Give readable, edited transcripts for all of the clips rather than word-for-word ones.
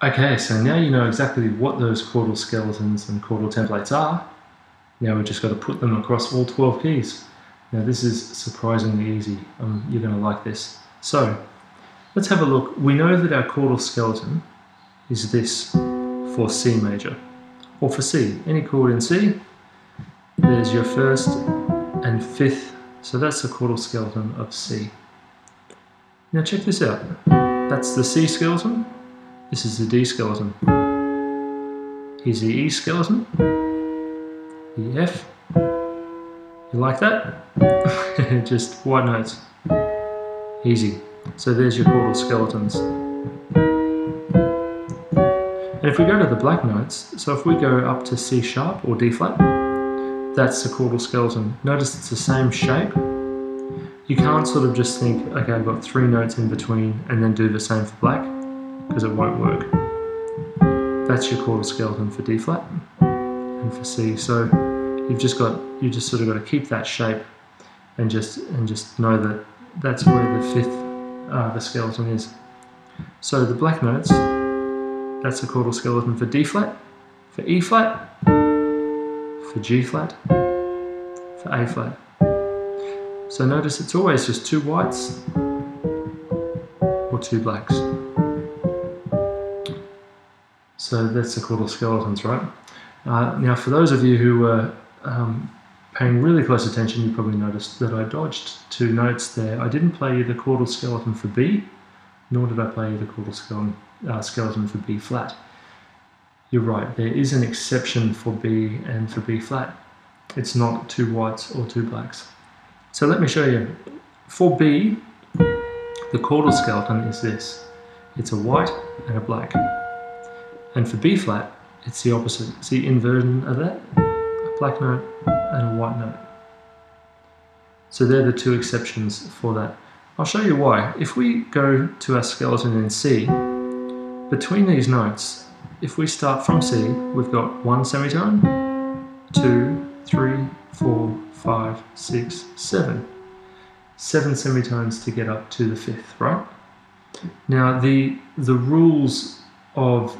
Okay, so now you know exactly what those chordal skeletons and chordal templates are. Now we've just got to put them across all 12 keys. Now this is surprisingly easy. You're going to like this. So let's have a look. We know that our chordal skeleton is this for C major, or for C, any chord in C. There's your first and fifth, so that's the chordal skeleton of C. Now check this out. That's the C skeleton. This is the D skeleton. Here's the E skeleton. The F. You like that? Just white notes. Easy. So there's your chordal skeletons. And if we go to the black notes, so if we go up to C sharp or D flat, that's the chordal skeleton. Notice it's the same shape. You can't sort of just think, okay, I've got 3 notes in between and then do the same for black, because it won't work. That's your chordal skeleton for D flat and for C. So you just sort of got to keep that shape and just know that that's where the fifth the skeleton is. So the black notes, that's the chordal skeleton for D flat, for E flat, for G flat, for A flat. So notice it's always just 2 whites or 2 blacks. So that's the chordal skeletons, right? Now for those of you who were paying really close attention, you probably noticed that I dodged 2 notes there. I didn't play you the chordal skeleton for B, nor did I play you the chordal skeleton for B flat. You're right, there is an exception for B and for B flat. It's not 2 whites or 2 blacks. So let me show you. For B, the chordal skeleton is this. It's a white and a black. And for B flat, it's the opposite. It's the inversion of that. A black note and a white note. So they're the 2 exceptions for that. I'll show you why. If we go to our skeleton in C, between these notes, if we start from C, we've got 1 semitone, 2, 3, 4, 5, 6, 7. 7 semitones to get up to the 5th, right? Now the rules of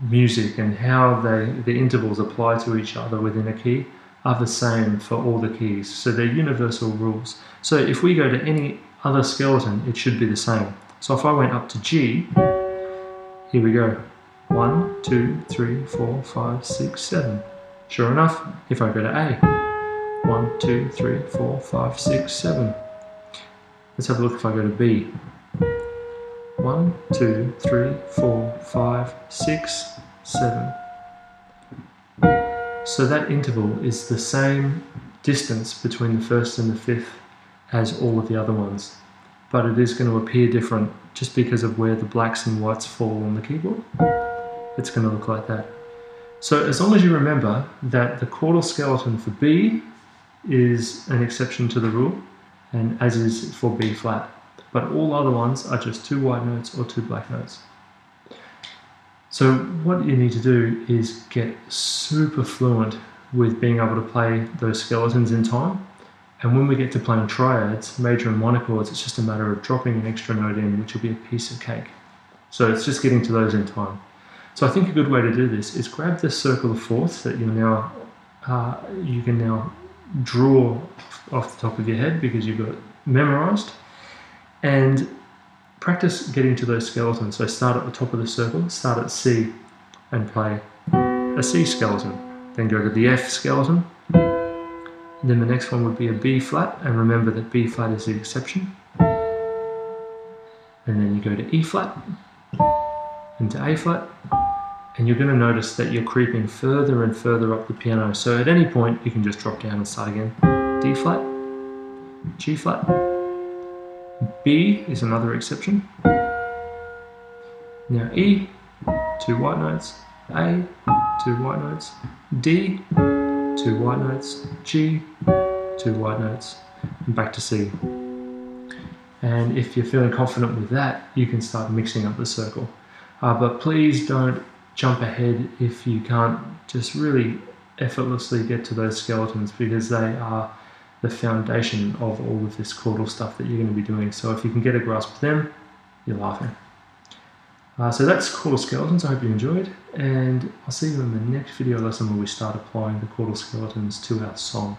music and how the intervals apply to each other within a key are the same for all the keys. So they're universal rules. So if we go to any other skeleton, it should be the same. So if I went up to G, here we go. 1, 2, 3, 4, 5, 6, 7. Sure enough, if I go to A, 1, 2, 3, 4, 5, 6, 7. Let's have a look if I go to B. 1, 2, 3, 4, 5, 6, 7. So that interval is the same distance between the 1st and the 5th as all of the other ones. But it is going to appear different just because of where the blacks and whites fall on the keyboard. It's going to look like that. So as long as you remember that the chordal skeleton for B is an exception to the rule, and as is for B flat. But all other ones are just 2 white notes or 2 black notes. So what you need to do is get super fluent with being able to play those skeletons in time. And when we get to playing triads, major and minor chords, it's just a matter of dropping an extra note in, which will be a piece of cake. So it's just getting to those in time. So I think a good way to do this is grab this circle of fourths that you can now draw off the top of your head because you've got it memorized, and practice getting to those skeletons. So start at the top of the circle, start at C and play a C skeleton, then go to the F skeleton, and then the next one would be a B flat, and remember that B flat is the exception, and then you go to E flat into A flat, and you're going to notice that you're creeping further and further up the piano. So at any point you can just drop down and start again. D flat, G flat, B is another exception. Now E, 2 white notes, A, 2 white notes, D, 2 white notes, G, 2 white notes, and back to C. And if you're feeling confident with that, you can start mixing up the circle. But please don't jump ahead if you can't just really effortlessly get to those skeletons, because they are the foundation of all of this chordal stuff that you're going to be doing. So if you can get a grasp of them, you're laughing. So that's Chordal skeletons. I hope you enjoyed, and I'll see you in the next video lesson where we start applying the Chordal skeletons to our song.